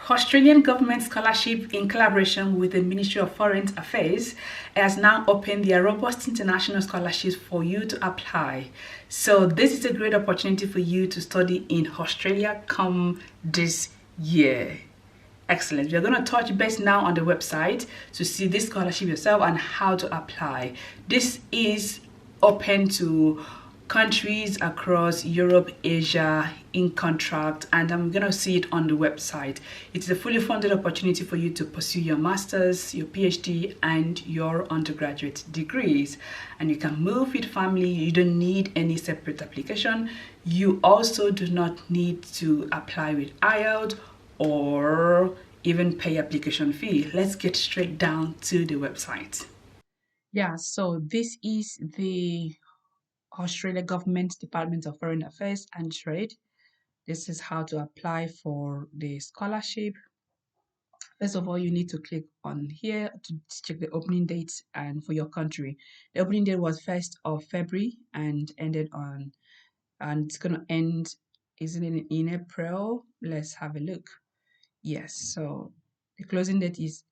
Australian government scholarship in collaboration with the Ministry of Foreign Affairs has now opened their robust international scholarships for you to apply. So this is a great opportunity for you to study in Australia come this year. Excellent. We're going to touch base now on the website to see this scholarship yourself and how to apply. This is open to countries across Europe, Asia in contract, and I'm going to see it on the website. It's a fully funded opportunity for you to pursue your master's, your PhD, and your undergraduate degrees. And you can move with family. You don't need any separate application. You also do not need to apply with IELTS or even pay application fee. Let's get straight down to the website. Yeah, so this is the Australia Government Department of Foreign Affairs and Trade. This is how to apply for the scholarship. First of all, you need to click on here to check the opening date and for your country. The opening date was 1st of February and ended on, and it's going to end, isn't it, in April? Let's have a look. Yes, so the closing date is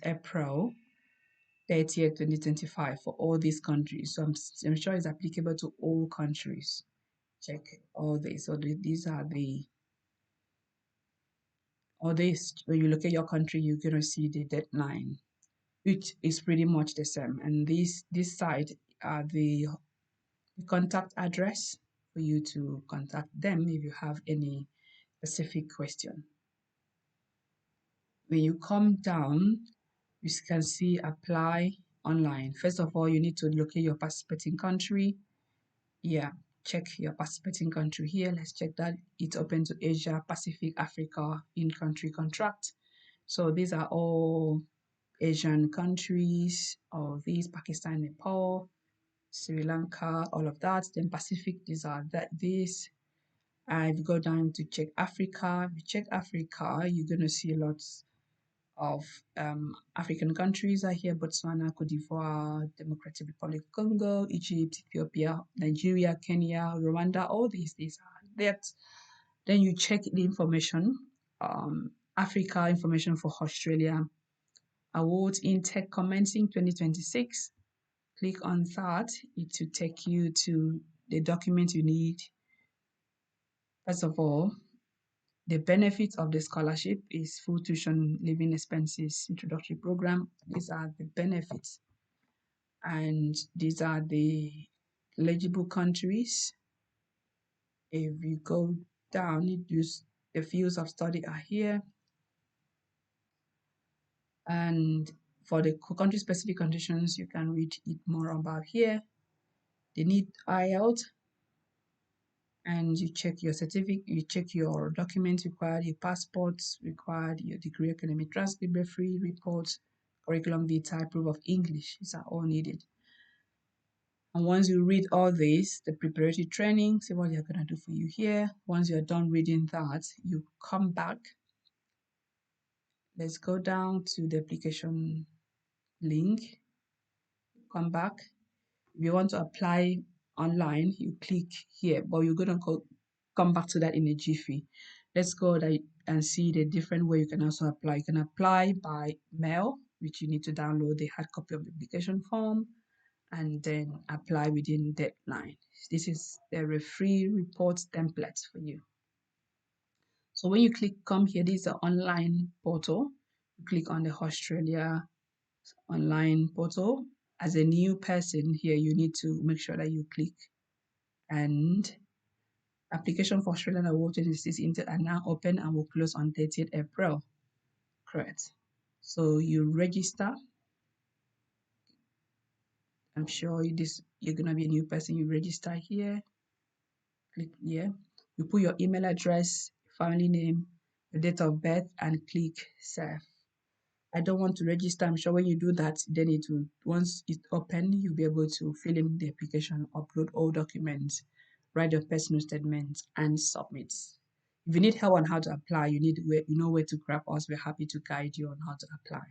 April 30th, 2025 for all these countries. So I'm sure it's applicable to all countries. Check all this. So these are all this. When you look at your country, you're gonna see the deadline, which is pretty much the same. And this side are the contact address for you to contact them if you have any specific question. When you come down, you can see apply online. First of all, you need to locate your participating country. Yeah, check your participating country here. Let's check that it's open to Asia, Pacific, Africa in-country contract. So these are all Asian countries, all these Pakistan, Nepal, Sri Lanka, all of that. Then Pacific, these are this. If you go down to check Africa, if you check Africa, you're gonna see lots of African countries are here: Botswana, Cote d'Ivoire, Democratic Republic of Congo, Egypt, Ethiopia, Nigeria, Kenya, Rwanda. All these are that. Then you check the information, Africa information for Australia, awards intake commencing 2026. Click on that. It will take you to the document you need. First of all, the benefits of the scholarship is full tuition, living expenses, introductory program. These are the benefits. And these are the eligible countries. If you go down, the fields of study are here. And for the country-specific conditions, you can read it more about here. They need IELTS, and you check your certificate, you check your documents required, your passports required, your degree, academic transcript, referee reports, curriculum vitae, proof of English. These are all needed. And once you read all this, the preparatory training, see what they're going to do for you here. Once you're done reading that, you come back. Let's go down to the application link. Come back. If you want to apply online, you click here, but you're going to come back to that in a jiffy. Let's go there and see the different way you can also apply. You can apply by mail, which you need to download the hard copy of the application form and then apply within deadline. This is the free report template for you. So when you come here, this is the online portal. You click on the Australia online portal. As a new person here, you need to make sure that you click, and application for Australian Award 2026 are now open and will close on 30th April. Correct. So you register. I'm sure you're gonna be a new person. You register here. Click here. You put your email address, family name, your date of birth, and click save. I don't want to register. I'm sure when you do that, then it will, once it's open, you'll be able to fill in the application, upload all documents, write your personal statement, and submit. If you need help on how to apply, you know where to grab us. We're happy to guide you on how to apply.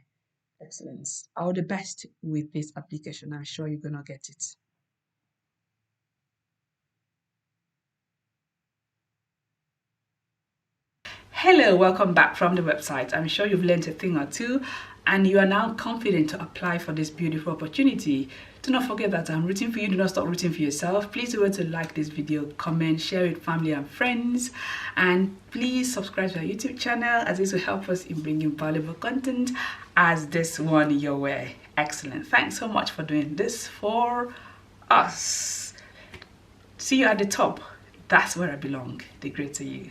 Excellent. All the best with this application. I'm sure you're gonna get it. Hello, welcome back from the website. I'm sure you've learned a thing or two and you are now confident to apply for this beautiful opportunity. Do not forget that I'm rooting for you. Do not stop rooting for yourself. Please remember to like this video, comment, share it with family and friends, and please subscribe to our YouTube channel, as this will help us in bringing valuable content as this one your way. Excellent. Thanks so much for doing this for us. See you at the top. That's where I belong. The greater you.